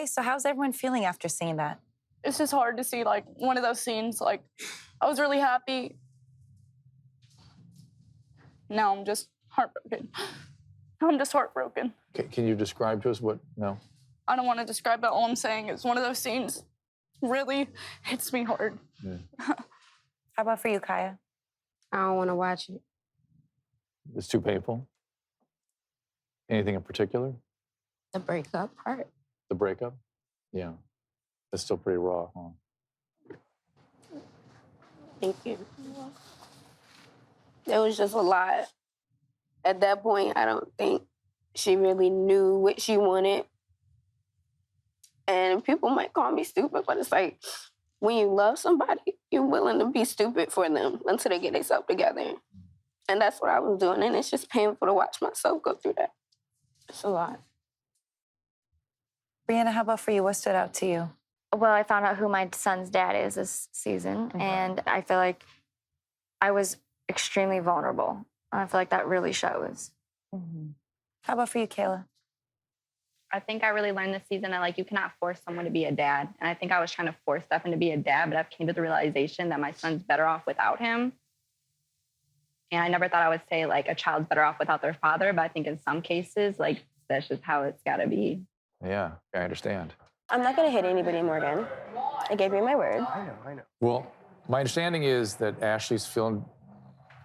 Okay, so how's everyone feeling after seeing that? It's just hard to see, like, one of those scenes. Like, I was really happy. Now I'm just heartbroken. I'm just heartbroken. Can you describe to us what, no? I don't want to describe it. All I'm saying is one of those scenes really hits me hard. Yeah. How about for you, Kaya? I don't want to watch it. It's too painful? Anything in particular? The breakup part. The breakup? Yeah. That's still pretty raw, huh? Thank you. It was just a lot. At that point, I don't think she really knew what she wanted. And people might call me stupid, but it's like, when you love somebody, you're willing to be stupid for them until they get themselves together. And that's what I was doing, and it's just painful to watch myself go through that. It's a lot. Brianna, how about for you? What stood out to you? Well, I found out who my son's dad is this season, and I feel like I was extremely vulnerable. And I feel like that really shows. How about for you, Kayla? I think I really learned this season that, like, you cannot force someone to be a dad. And I think I was trying to force Stefan to be a dad, but I've came to the realization that my son's better off without him. And I never thought I would say, like, a child's better off without their father, but I think in some cases, like, that's just how it's got to be. Yeah, I understand. I'm not going to hit anybody, Morgan. I gave you my word. I know. Well, my understanding is that Ashley's feeling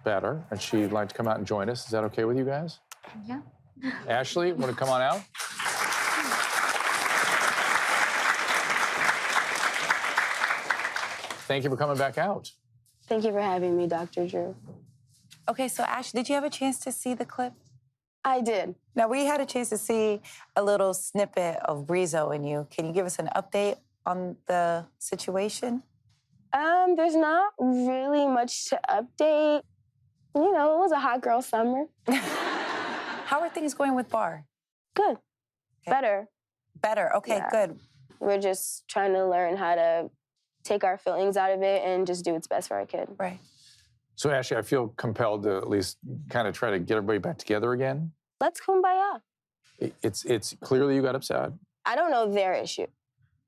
better, and she'd like to come out and join us. Is that okay with you guys? Yeah. Ashley, want to come on out? Thank you for coming back out. Thank you for having me, Dr. Drew. Okay, so Ash, did you have a chance to see the clip? I did. Now, we had a chance to see a little snippet of Brizo in you. Can you give us an update on the situation? There's not really much to update. You know, it was a hot girl summer. How are things going with Bar? Good. Okay. Better. Better, okay, Yeah. good. We're just trying to learn how to take our feelings out of it and just do what's best for our kid. Right. So, Ashley, I feel compelled to at least kind of try to get everybody back together again. Let's kumbaya. It's clearly you got upset. I don't know their issue.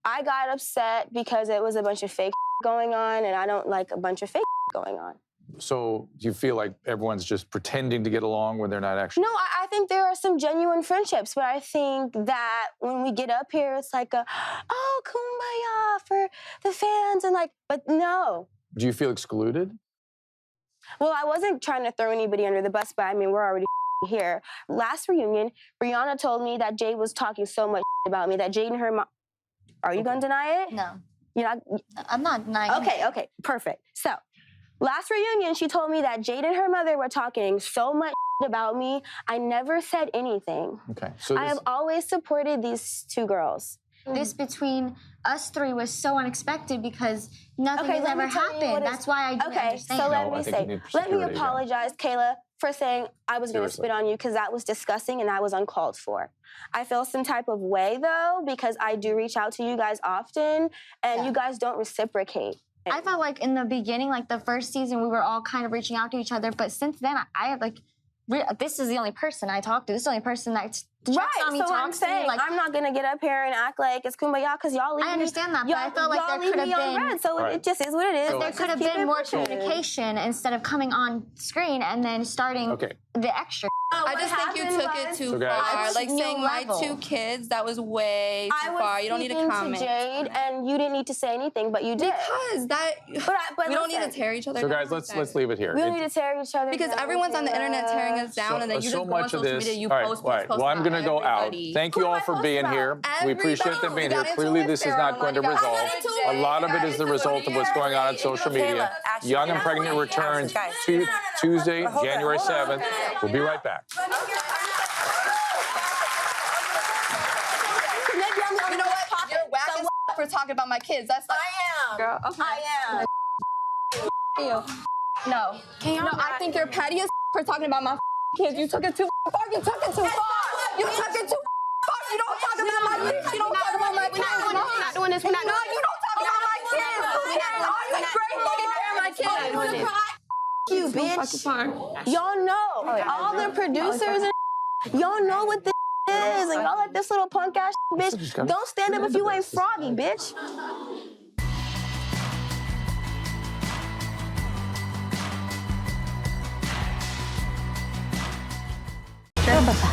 I got upset because it was a bunch of fake going on, and I don't like a bunch of fake going on. So do you feel like everyone's just pretending to get along when they're not actually? No, I think there are some genuine friendships, but I think that when we get up here, it's like oh, kumbaya for the fans, and like, but no. Do you feel excluded? Well, I wasn't trying to throw anybody under the bus, but I mean, we're already here. Last reunion, Brianna told me that Jade was talking so much about me, that Jade and her mom... Are you gonna deny it? No. You're not... I'm not denying Okay, perfect. So, last reunion, she told me that Jade and her mother were talking so much about me. I never said anything. Okay. So I have always supported these two girls. This between us three was so unexpected because nothing has let me ever tell you what happened. is- That's why I didn't Okay, understand. so No, let I me think you say, need let me security again. apologize, Kayla, for saying I was going to Seriously. spit on you because that was disgusting and that was uncalled for. I feel some type of way, though, because I do reach out to you guys often, and you guys don't reciprocate. I felt like in the beginning, like the first season, we were all kind of reaching out to each other. But since then, I like, this is the only person I talk to. This is the only person that checks on me, so I'm talks to me. saying, Like, I'm not going to get up here and act like it's kumbaya because y'all leave I understand that, me, but I felt like y'all there leave could me have on been... red, so Right. it just is what it is. So- There Let's could have just keep been it more pushing. communication instead of coming on screen and then starting Okay. the extra. I just think you took it too So guys- far. It's Like new saying my level. 2 kids, that was way I too was far. You don't need to speaking comment. to Jade, and you didn't need to say anything, but you did. Because that, But we don't need to listen. tear each other So down. guys, like let's leave it here. We don't need to tear each other Because down, everyone's on the internet tearing Kayla. us down, and then you just so go on much of social this. media, you all right, post, all right. post Well, I'm about going to go out. everybody. Thank you Who all am I for posting being about? here. We appreciate them being here. Got into Clearly, it this is with not Sarah. going to I got resolve. into A it. lot of it is the result of what's going on on social media. Kayla, Young and Ashley, Pregnant returns guys. Tuesday, Hold on, January hold on. 7th. We'll be right back. Maybe I'm the only You know one what? popping. You're whack as for talking about my kids. That's like, I am. girl, okay. I am. No. No, I think you're petty as for talking about my kids. You took it too far. You took it too far. You took it too far. You don't talk about my kids. You don't talk about my kids. We're not doing this. We're not No, doing you don't talk about my kids. I'm great taking care of my kids. you, bitch. Y'all know. All the producers and y'all know what this is. Yes, and y'all like this little punk ass bitch. Don't stand up if you ain't froggy, bitch.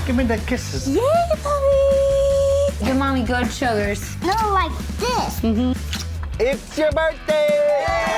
Give me the kisses. Yeah, puppy. Give mommy good sugars. No, like this. It's your birthday!